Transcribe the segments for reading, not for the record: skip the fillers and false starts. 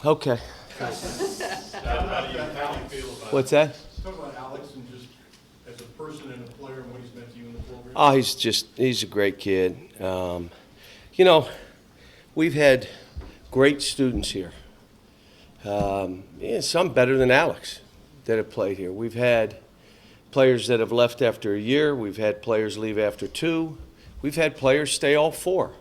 Okay. How do you feel about What's that? Talk about Alex and just as a person and a player and what he's meant to you in the program. Oh, he's a great kid. You know, we've had great students here. Yeah, some better than Alex that have played here. We've had players that have left after a year. We've had players leave after 2. We've had players stay all 4.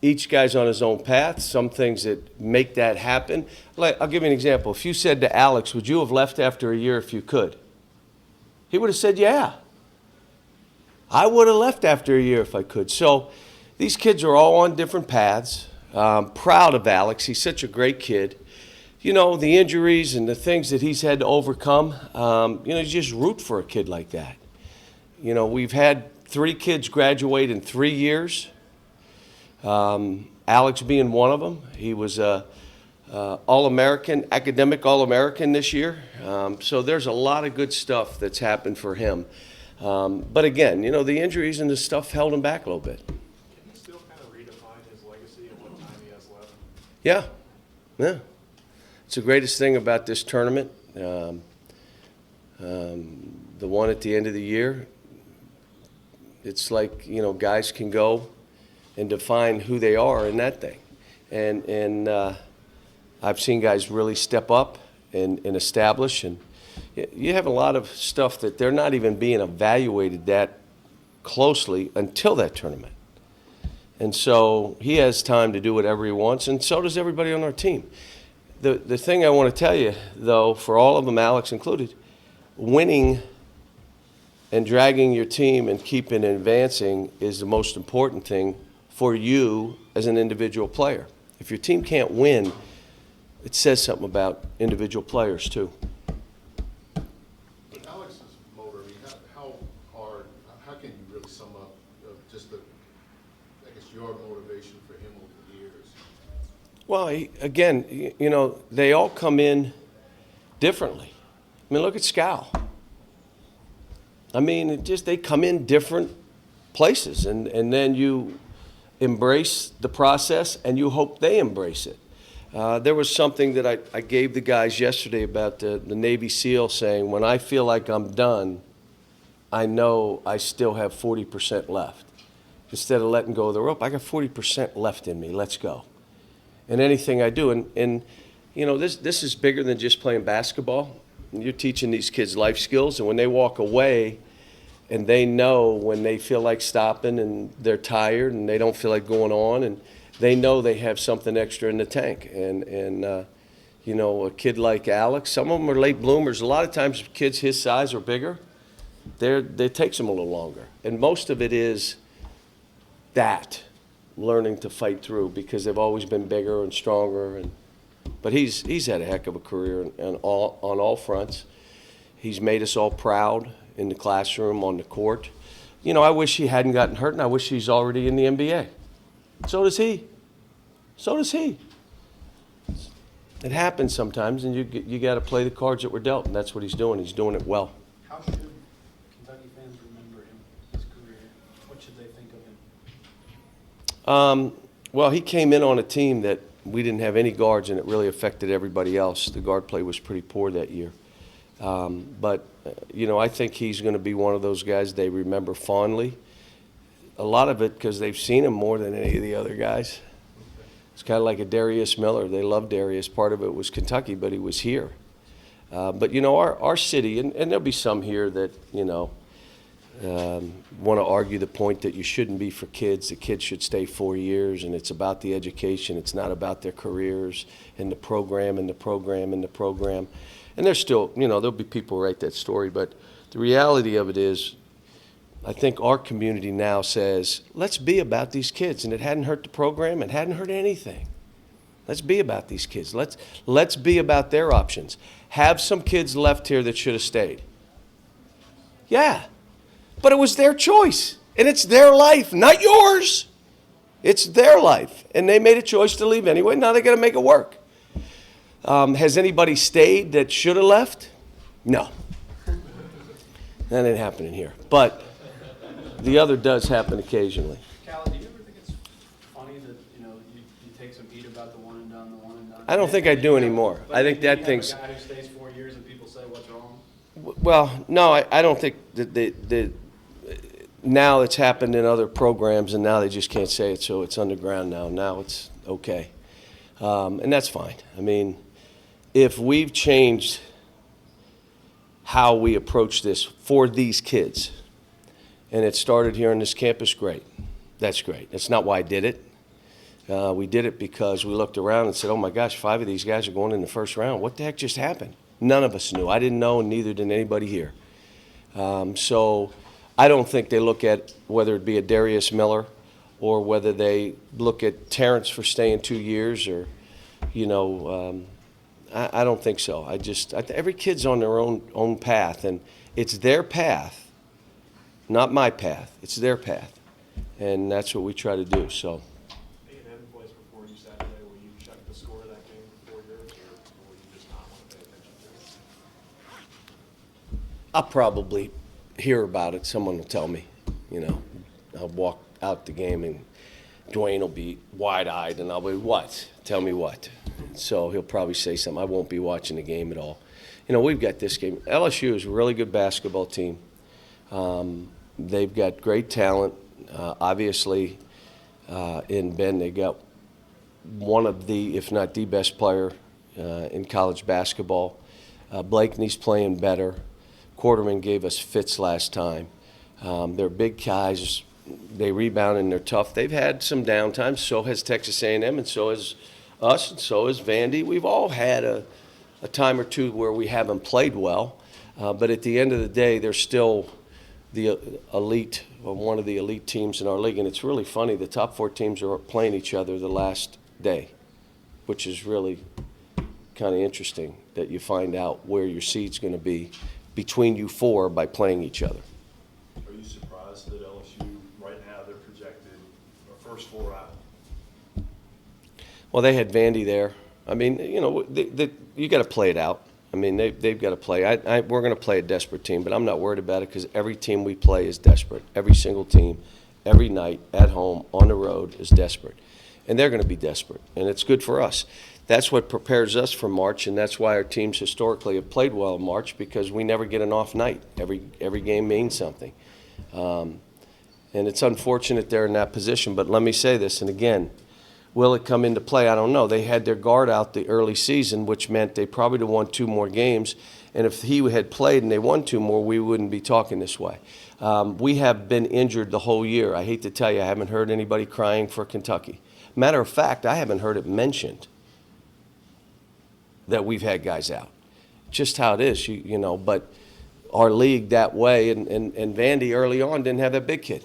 Each guy's on his own path. Some things that make that happen. I'll give you an example. If you said to Alex, would you have left after a year if you could? He would have said, yeah. I would have left after a year if I could. So these kids are all on different paths. Proud of Alex. He's such a great kid. You know, the injuries and the things that he's had to overcome, you just root for a kid like that. You know, we've had 3 kids graduate in 3 years. Alex being one of them. He was a All-American, academic All-American this year. So there's a lot of good stuff that's happened for him. But again, the injuries and the stuff held him back a little bit. Can he still kind of redefine his legacy and what time he has left? Yeah. It's the greatest thing about this tournament. The one at the end of the year, it's like, guys can go and define who they are in that thing. And I've seen guys really step up and establish. And you have a lot of stuff that they're not even being evaluated that closely until that tournament. And so he has time to do whatever he wants, and so does everybody on our team. The thing I want to tell you, though, for all of them, Alex included, winning and dragging your team and keeping advancing is the most important thing for you as an individual player. If your team can't win, it says something about individual players too. Alex's motor, how can you really sum up just your motivation for him over the years? Well, again, they all come in differently. I mean, look at Scal. I mean, they come in different places, and then you embrace the process, and you hope they embrace it. There was something that I gave the guys yesterday about the Navy SEAL saying, when I feel like I'm done, I know I still have 40% left. Instead of letting go of the rope, I got 40% left in me. Let's go. And anything I do, and this is bigger than just playing basketball. You're teaching these kids life skills, and when they walk away, and they know when they feel like stopping and they're tired and they don't feel like going on, and they know they have something extra in the tank. And a kid like Alex, some of them are late bloomers. A lot of times kids his size or bigger, it takes them a little longer. And most of it is that, learning to fight through, because they've always been bigger and stronger. But he's had a heck of a career on all fronts. He's made us all proud in the classroom, on the court. I wish he hadn't gotten hurt, and I wish he's already in the NBA. So does he. It happens sometimes, and you got to play the cards that were dealt, and that's what he's doing. He's doing it well. How should Kentucky fans remember him, his career? What should they think of him? Well, he came in on a team that we didn't have any guards, and it really affected everybody else. The guard play was pretty poor that year. But I think he's going to be one of those guys they remember fondly. A lot of it because they've seen him more than any of the other guys. It's kind of like a Darius Miller. They loved Darius. Part of it was Kentucky, but he was here. But our city, and there'll be some here that want to argue the point that you shouldn't be for kids. The kids should stay 4 years, and it's about the education. It's not about their careers and the program and the program and the program. And there's still, there'll be people who write that story, but the reality of it is, I think our community now says, let's be about these kids. And it hadn't hurt the program. It hadn't hurt anything. Let's be about these kids. Let's be about their options. Have some kids left here that should have stayed. Yeah, but it was their choice, and it's their life, not yours. It's their life, and they made a choice to leave anyway. Now they got to make it work. Has anybody stayed that should have left? No. That ain't happening here. But the other does happen occasionally. Callie, do you ever think it's funny funny that, you take some heat about the one and done? I don't think I do anymore. But I think then that you thing's. have a guy who stays 4 years and people say, what's wrong? Well, no, I don't think that now it's happened in other programs, and now they just can't say it, so it's underground now. Now it's okay. And that's fine. I mean, if we've changed how we approach this for these kids, and it started here on this campus, great. That's great. That's not why I did it. We did it because we looked around and said, oh my gosh, 5 of these guys are going in the first round. What the heck just happened? None of us knew. I didn't know, and neither did anybody here. So I don't think they look at whether it be a Darius Miller or whether they look at Terrence for staying 2 years or, I don't think so. Every kid's on their own path, and it's their path, not my path. It's their path, and that's what we try to do. So. A&M plays before you Saturday. Will you check the score of that game before yours, or will you just not want to pay attention to it? I'll probably hear about it. Someone will tell me. I'll walk out the game and Dwayne will be wide-eyed, and I'll be, what? Tell me what? So he'll probably say something. I won't be watching the game at all. We've got this game. LSU is a really good basketball team. They've got great talent. Obviously, in Ben, they got one of the, if not the best player in college basketball. Blakeney's playing better. Quarterman gave us fits last time. They're big guys. They rebound and they're tough. They've had some downtime. So has Texas A&M, and so has us, and so has Vandy. We've all had a time or two where we haven't played well. But at the end of the day, they're still the elite, or one of the elite teams in our league. And it's really funny. The top 4 teams are playing each other the last day, which is really kind of interesting that you find out where your seed's going to be between you 4 by playing each other. Are you surprised that LSU, right now, they're projected first 4 out? Well, they had Vandy there. I mean, you got to play it out. I mean, they've got to play. We're going to play a desperate team, but I'm not worried about it because every team we play is desperate. Every single team, every night, at home, on the road, is desperate. And they're going to be desperate, and it's good for us. That's what prepares us for March, and that's why our teams historically have played well in March, because we never get an off night. Every game means something. And it's unfortunate they're in that position, but let me say this, and again, will it come into play? I don't know. They had their guard out the early season, which meant they probably would have won 2 more games, and if he had played and they won 2 more, we wouldn't be talking this way. We have been injured the whole year. I hate to tell you, I haven't heard anybody crying for Kentucky. Matter of fact, I haven't heard it mentioned that we've had guys out. Just how it is, but our league that way, and Vandy early on didn't have that big kid.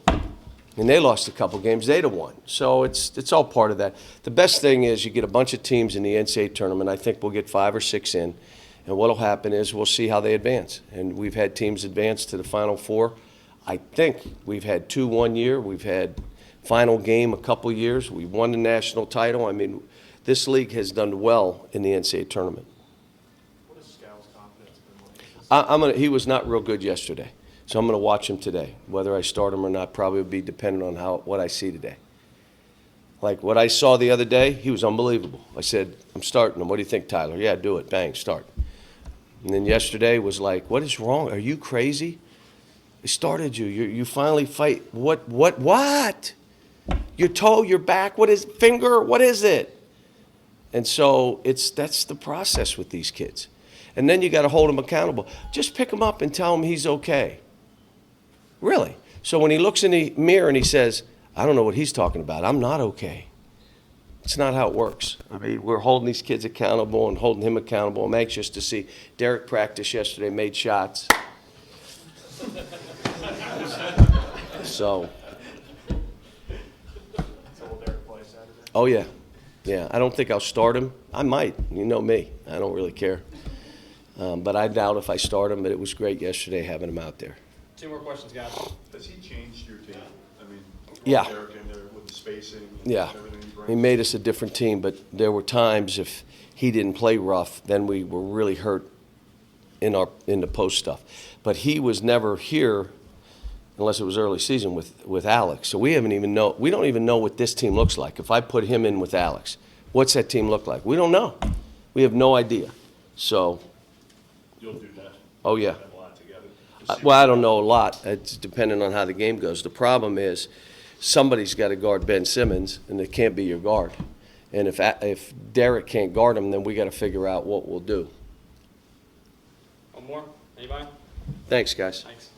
And they lost a couple games, they'd have won. So it's all part of that. The best thing is you get a bunch of teams in the NCAA tournament. I think we'll get 5 or 6 in. And what will happen is we'll see how they advance. And we've had teams advance to the Final Four. I think we've had 2 1 year. We've had final game a couple years. We won the national title. I mean, this league has done well in the NCAA tournament. What has Scal's confidence been like? He was not real good yesterday, so I'm going to watch him today. Whether I start him or not probably will be dependent on what I see today. Like what I saw the other day, he was unbelievable. I said, I'm starting him. What do you think, Tyler? Yeah, do it. Bang, start. And then yesterday was like, what is wrong? Are you crazy? I started you. You finally fight. What? Your toe, your back, what is finger? What is it? And so that's the process with these kids. And then you got to hold them accountable. Just pick him up and tell him he's okay. Really. So when he looks in the mirror and he says, I don't know what he's talking about. I'm not okay. It's not how it works. I mean, we're holding these kids accountable and holding him accountable. I'm anxious to see Derek practice yesterday, made shots. So will Derek play Saturday? Oh, yeah. Yeah, I don't think I'll start him. I might. You know me. I don't really care. But I doubt if I start him, but it was great yesterday having him out there. 2 more questions, guys. Has he changed your team? I mean, Yeah. Derek in there with the spacing and Yeah. everything he brings? He made us a different team, but there were times if he didn't play rough, then we were really hurt in the post stuff. But he was never here unless it was early season with Alex. So we don't even know what this team looks like. If I put him in with Alex, what's that team look like? We don't know. We have no idea. So, You'll do that. oh yeah. Have a lot together. Just see Well, I what- don't know a lot. It's depending on how the game goes. The problem is somebody's got to guard Ben Simmons, and it can't be your guard. And if Derek can't guard him, then we got to figure out what we'll do. One more? Anybody? Thanks, guys. Thanks.